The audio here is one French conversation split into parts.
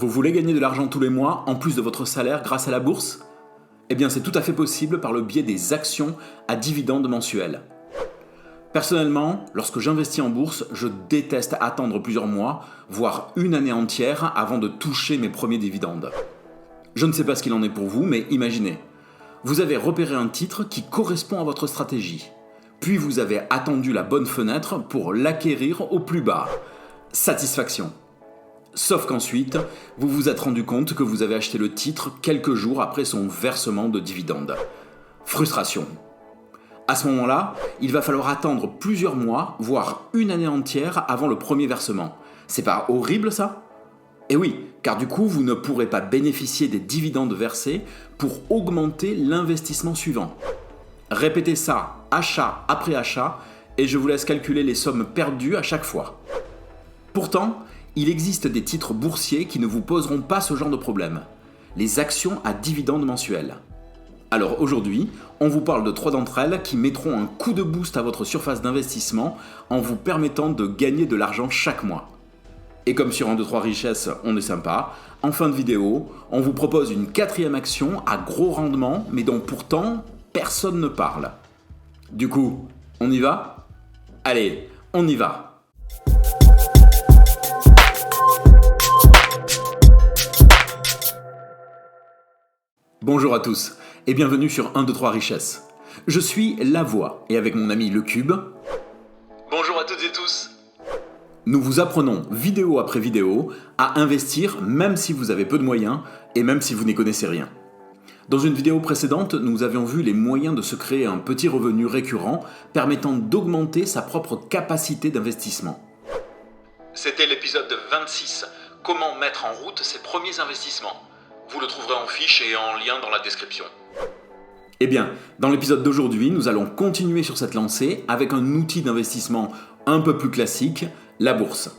Vous voulez gagner de l'argent tous les mois, en plus de votre salaire, grâce à la bourse ? Eh bien, c'est tout à fait possible par le biais des actions à dividendes mensuels. Personnellement, lorsque j'investis en bourse, je déteste attendre plusieurs mois, voire une année entière, avant de toucher mes premiers dividendes. Je ne sais pas ce qu'il en est pour vous, mais imaginez. Vous avez repéré un titre qui correspond à votre stratégie. Puis vous avez attendu la bonne fenêtre pour l'acquérir au plus bas. Satisfaction. Sauf qu'ensuite, vous vous êtes rendu compte que vous avez acheté le titre quelques jours après son versement de dividendes. Frustration. À ce moment-là, il va falloir attendre plusieurs mois, voire une année entière avant le premier versement. C'est pas horrible ça ? Eh oui, car du coup, vous ne pourrez pas bénéficier des dividendes versés pour augmenter l'investissement suivant. Répétez ça, achat après achat, et je vous laisse calculer les sommes perdues à chaque fois. Pourtant, il existe des titres boursiers qui ne vous poseront pas ce genre de problème. Les actions à dividendes mensuels. Alors aujourd'hui, on vous parle de 3 d'entre elles qui mettront un coup de boost à votre surface d'investissement en vous permettant de gagner de l'argent chaque mois. Et comme sur 1, 2, 3 richesses, on est sympa, en fin de vidéo, on vous propose une 4e action à gros rendement, mais dont pourtant personne ne parle. Du coup, on y va ? Allez, on y va ! Bonjour à tous et bienvenue sur 1, 2, 3 richesses. Je suis La Voix et avec mon ami Le Cube, bonjour à toutes et tous. Nous vous apprenons vidéo après vidéo à investir même si vous avez peu de moyens et même si vous n'y connaissez rien. Dans une vidéo précédente, nous avions vu les moyens de se créer un petit revenu récurrent permettant d'augmenter sa propre capacité d'investissement. C'était l'épisode 26, comment mettre en route ses premiers investissements. Vous le trouverez en fiche et en lien dans la description. Eh bien, dans l'épisode d'aujourd'hui, nous allons continuer sur cette lancée avec un outil d'investissement un peu plus classique, la bourse.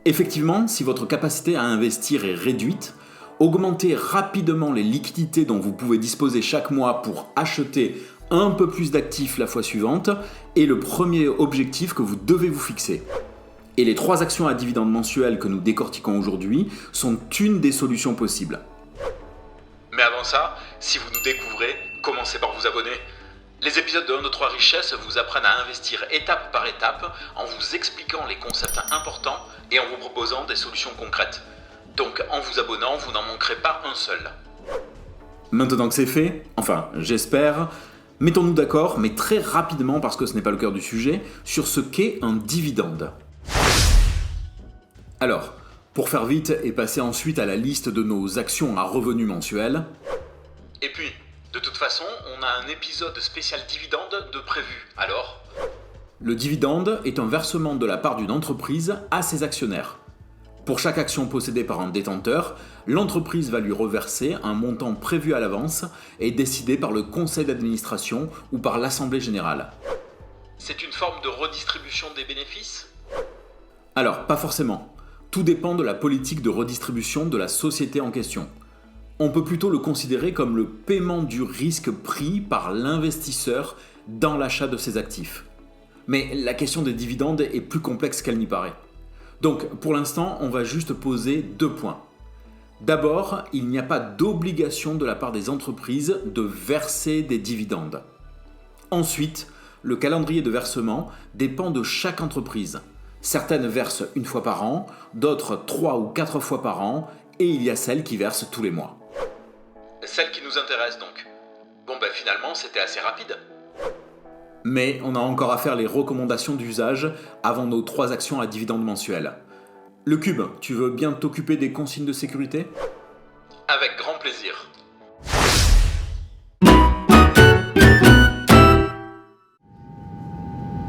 Effectivement, si votre capacité à investir est réduite, augmentez rapidement les liquidités dont vous pouvez disposer chaque mois pour acheter un peu plus d'actifs la fois suivante est le premier objectif que vous devez vous fixer. Et les 3 actions à dividendes mensuels que nous décortiquons aujourd'hui sont une des solutions possibles. Mais avant ça, si vous nous découvrez, commencez par vous abonner. Les épisodes de 1, 2, 3 richesses vous apprennent à investir étape par étape en vous expliquant les concepts importants et en vous proposant des solutions concrètes. Donc en vous abonnant, vous n'en manquerez pas un seul. Maintenant que c'est fait, enfin j'espère, mettons-nous d'accord, mais très rapidement parce que ce n'est pas le cœur du sujet, sur ce qu'est un dividende. Alors, pour faire vite et passer ensuite à la liste de nos actions à revenus mensuels. Et puis, de toute façon, on a un épisode spécial dividende de prévu, alors ? Le dividende est un versement de la part d'une entreprise à ses actionnaires. Pour chaque action possédée par un détenteur, l'entreprise va lui reverser un montant prévu à l'avance et décidé par le conseil d'administration ou par l'assemblée générale. C'est une forme de redistribution des bénéfices ? Alors, pas forcément. Tout dépend de la politique de redistribution de la société en question. On peut plutôt le considérer comme le paiement du risque pris par l'investisseur dans l'achat de ses actifs. Mais la question des dividendes est plus complexe qu'elle n'y paraît. Donc, pour l'instant, on va juste poser 2 points. D'abord, il n'y a pas d'obligation de la part des entreprises de verser des dividendes. Ensuite, le calendrier de versement dépend de chaque entreprise. Certaines versent 1 fois par an, d'autres 3 ou 4 fois par an, et il y a celles qui versent tous les mois. Celle qui nous intéresse donc. Bon finalement c'était assez rapide. Mais on a encore à faire les recommandations d'usage avant nos 3 actions à dividendes mensuels. Le Cube, tu veux bien t'occuper des consignes de sécurité ? Avec grand plaisir.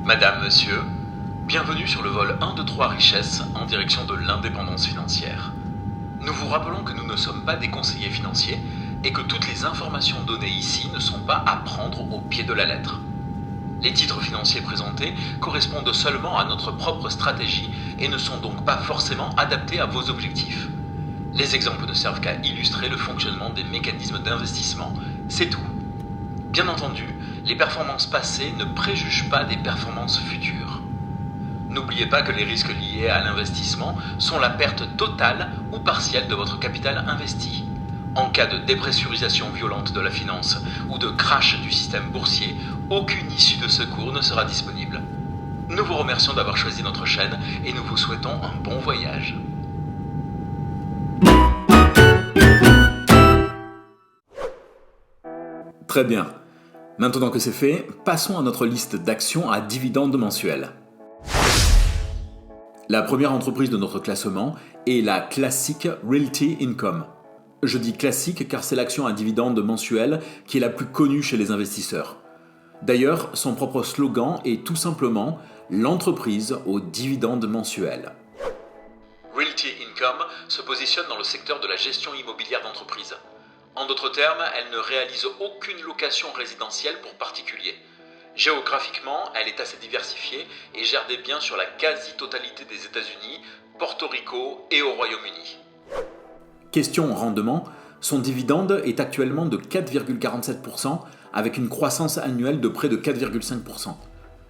Madame, monsieur, bienvenue sur le vol 1, 2, 3 richesses en direction de l'indépendance financière. Nous vous rappelons que nous ne sommes pas des conseillers financiers et que toutes les informations données ici ne sont pas à prendre au pied de la lettre. Les titres financiers présentés correspondent seulement à notre propre stratégie et ne sont donc pas forcément adaptés à vos objectifs. Les exemples ne servent qu'à illustrer le fonctionnement des mécanismes d'investissement, c'est tout. Bien entendu, les performances passées ne préjugent pas des performances futures. N'oubliez pas que les risques liés à l'investissement sont la perte totale ou partielle de votre capital investi. En cas de dépressurisation violente de la finance ou de crash du système boursier, aucune issue de secours ne sera disponible. Nous vous remercions d'avoir choisi notre chaîne et nous vous souhaitons un bon voyage. Très bien. Maintenant que c'est fait, passons à notre liste d'actions à dividendes mensuels. La première entreprise de notre classement est la classique Realty Income. Je dis classique car c'est l'action à dividendes mensuels qui est la plus connue chez les investisseurs. D'ailleurs, son propre slogan est tout simplement « l'entreprise aux dividendes mensuels ». Realty Income se positionne dans le secteur de la gestion immobilière d'entreprise. En d'autres termes, elle ne réalise aucune location résidentielle pour particuliers. Géographiquement, elle est assez diversifiée et gère des biens sur la quasi-totalité des États-Unis, Porto Rico et au Royaume-Uni. Question rendement, son dividende est actuellement de 4,47% avec une croissance annuelle de près de 4,5%.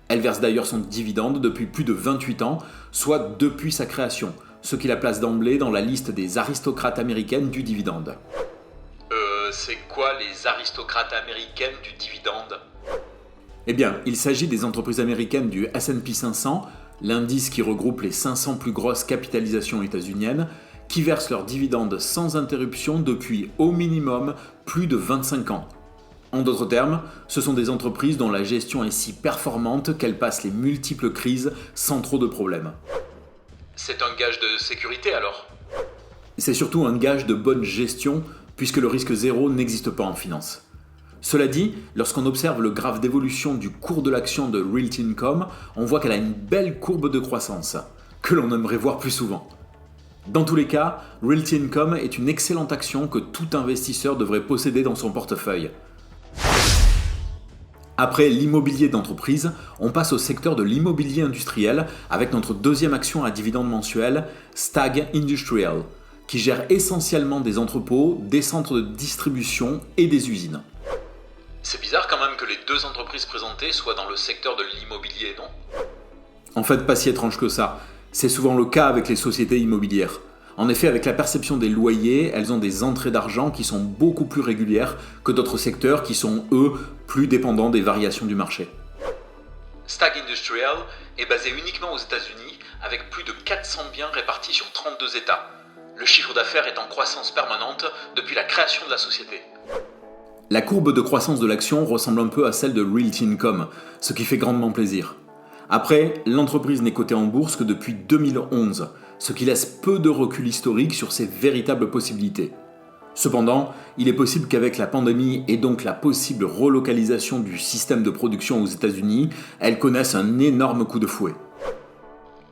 Elle verse d'ailleurs son dividende depuis plus de 28 ans, soit depuis sa création, ce qui la place d'emblée dans la liste des aristocrates américaines du dividende. C'est quoi les aristocrates américaines du dividende ? Eh bien, il s'agit des entreprises américaines du S&P 500, l'indice qui regroupe les 500 plus grosses capitalisations états-uniennes, qui versent leurs dividendes sans interruption depuis au minimum plus de 25 ans. En d'autres termes, ce sont des entreprises dont la gestion est si performante qu'elles passent les multiples crises sans trop de problèmes. C'est un gage de sécurité alors ? C'est surtout un gage de bonne gestion puisque le risque zéro n'existe pas en finance. Cela dit, lorsqu'on observe le graphe d'évolution du cours de l'action de Realty Income, on voit qu'elle a une belle courbe de croissance, que l'on aimerait voir plus souvent. Dans tous les cas, Realty Income est une excellente action que tout investisseur devrait posséder dans son portefeuille. Après l'immobilier d'entreprise, on passe au secteur de l'immobilier industriel avec notre deuxième action à dividende mensuel, Stag Industrial, qui gère essentiellement des entrepôts, des centres de distribution et des usines. C'est bizarre quand même que les deux entreprises présentées soient dans le secteur de l'immobilier, non ? En fait, pas si étrange que ça. C'est souvent le cas avec les sociétés immobilières. En effet, avec la perception des loyers, elles ont des entrées d'argent qui sont beaucoup plus régulières que d'autres secteurs qui sont, eux, plus dépendants des variations du marché. Stag Industrial est basé uniquement aux États-Unis avec plus de 400 biens répartis sur 32 États. Le chiffre d'affaires est en croissance permanente depuis la création de la société. La courbe de croissance de l'action ressemble un peu à celle de Realty Income, ce qui fait grandement plaisir. Après, l'entreprise n'est cotée en bourse que depuis 2011, ce qui laisse peu de recul historique sur ses véritables possibilités. Cependant, il est possible qu'avec la pandémie et donc la possible relocalisation du système de production aux États-Unis, elle connaisse un énorme coup de fouet.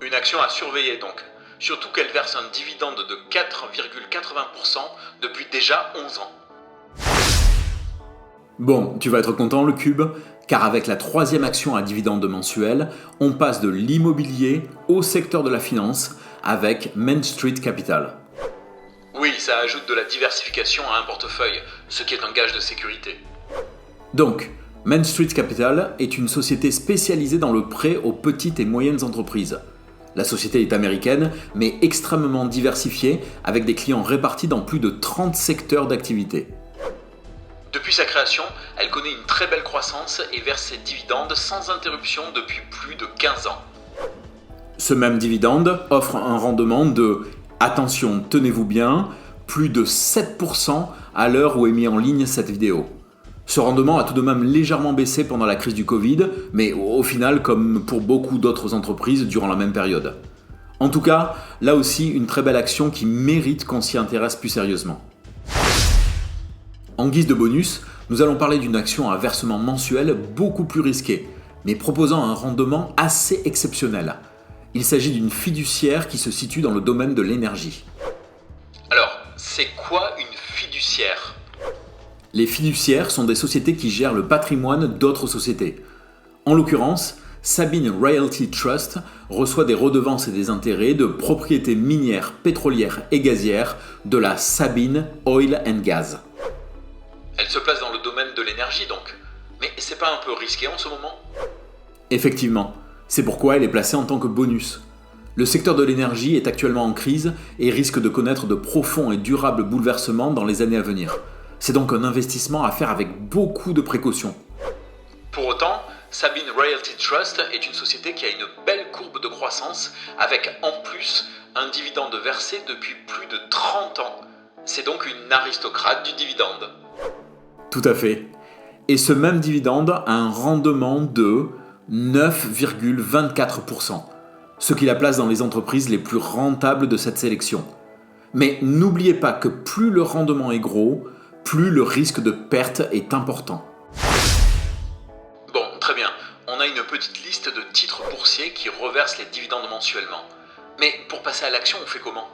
Une action à surveiller donc, surtout qu'elle verse un dividende de 4,80% depuis déjà 11 ans. Bon, tu vas être content le cube, car avec la troisième action à dividende mensuel, on passe de l'immobilier au secteur de la finance avec Main Street Capital. Oui, ça ajoute de la diversification à un portefeuille, ce qui est un gage de sécurité. Donc, Main Street Capital est une société spécialisée dans le prêt aux petites et moyennes entreprises. La société est américaine, mais extrêmement diversifiée, avec des clients répartis dans plus de 30 secteurs d'activité. Depuis sa création, elle connaît une très belle croissance et verse ses dividendes sans interruption depuis plus de 15 ans. Ce même dividende offre un rendement de, attention, tenez-vous bien, plus de 7% à l'heure où est mis en ligne cette vidéo. Ce rendement a tout de même légèrement baissé pendant la crise du Covid, mais au final comme pour beaucoup d'autres entreprises durant la même période. En tout cas, là aussi une très belle action qui mérite qu'on s'y intéresse plus sérieusement. En guise de bonus, nous allons parler d'une action à versement mensuel beaucoup plus risquée, mais proposant un rendement assez exceptionnel. Il s'agit d'une fiduciaire qui se situe dans le domaine de l'énergie. Alors, c'est quoi une fiduciaire ? Les fiduciaires sont des sociétés qui gèrent le patrimoine d'autres sociétés. En l'occurrence, Sabine Realty Trust reçoit des redevances et des intérêts de propriétés minières, pétrolières et gazières de la Sabine Oil and Gas. Elle se place dans le domaine de l'énergie donc. Mais c'est pas un peu risqué en ce moment ? Effectivement, C'est pourquoi elle est placée en tant que bonus. Le secteur de l'énergie est actuellement en crise et risque de connaître de profonds et durables bouleversements dans les années à venir. C'est donc un investissement à faire avec beaucoup de précautions. Pour autant, Sabine Realty Trust est une société qui a une belle courbe de croissance avec en plus un dividende versé depuis plus de 30 ans. C'est donc une aristocrate du dividende. Tout à fait. Et ce même dividende a un rendement de 9,24%, ce qui la place dans les entreprises les plus rentables de cette sélection. Mais n'oubliez pas que plus le rendement est gros, plus le risque de perte est important. Bon, très bien. On a une petite liste de titres boursiers qui reversent les dividendes mensuellement. Mais pour passer à l'action, on fait comment ?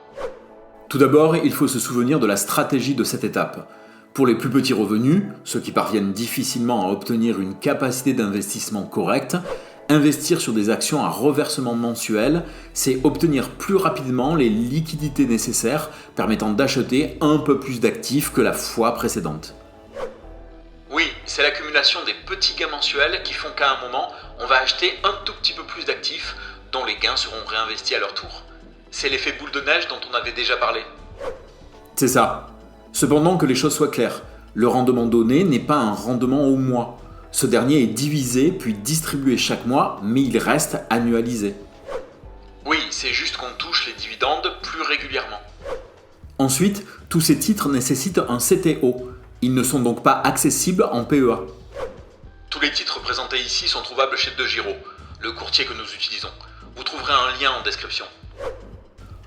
Tout d'abord, il faut se souvenir de la stratégie de cette étape. Pour les plus petits revenus, ceux qui parviennent difficilement à obtenir une capacité d'investissement correcte, investir sur des actions à reversement mensuel, c'est obtenir plus rapidement les liquidités nécessaires permettant d'acheter un peu plus d'actifs que la fois précédente. Oui, c'est l'accumulation des petits gains mensuels qui font qu'à un moment, on va acheter un tout petit peu plus d'actifs dont les gains seront réinvestis à leur tour. C'est l'effet boule de neige dont on avait déjà parlé. C'est ça. Cependant, que les choses soient claires, le rendement donné n'est pas un rendement au mois. Ce dernier est divisé puis distribué chaque mois, mais il reste annualisé. Oui, c'est juste qu'on touche les dividendes plus régulièrement. Ensuite, tous ces titres nécessitent un CTO. Ils ne sont donc pas accessibles en PEA. Tous les titres présentés ici sont trouvables chez DeGiro, le courtier que nous utilisons. Vous trouverez un lien en description.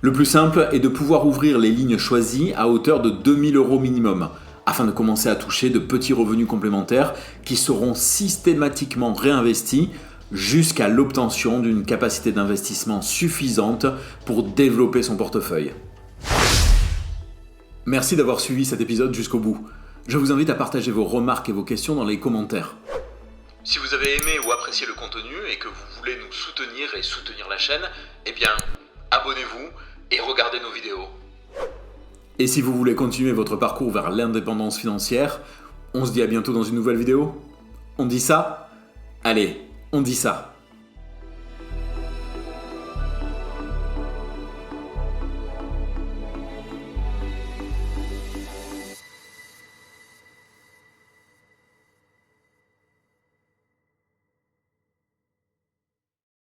Le plus simple est de pouvoir ouvrir les lignes choisies à hauteur de 2 000 € minimum, afin de commencer à toucher de petits revenus complémentaires qui seront systématiquement réinvestis jusqu'à l'obtention d'une capacité d'investissement suffisante pour développer son portefeuille. Merci d'avoir suivi cet épisode jusqu'au bout. Je vous invite à partager vos remarques et vos questions dans les commentaires. Si vous avez aimé ou apprécié le contenu et que vous voulez nous soutenir et soutenir la chaîne, eh bien, abonnez-vous et regardez nos vidéos. Et si vous voulez continuer votre parcours vers l'indépendance financière, on se dit à bientôt dans une nouvelle vidéo. On dit ça ? Allez, on dit ça.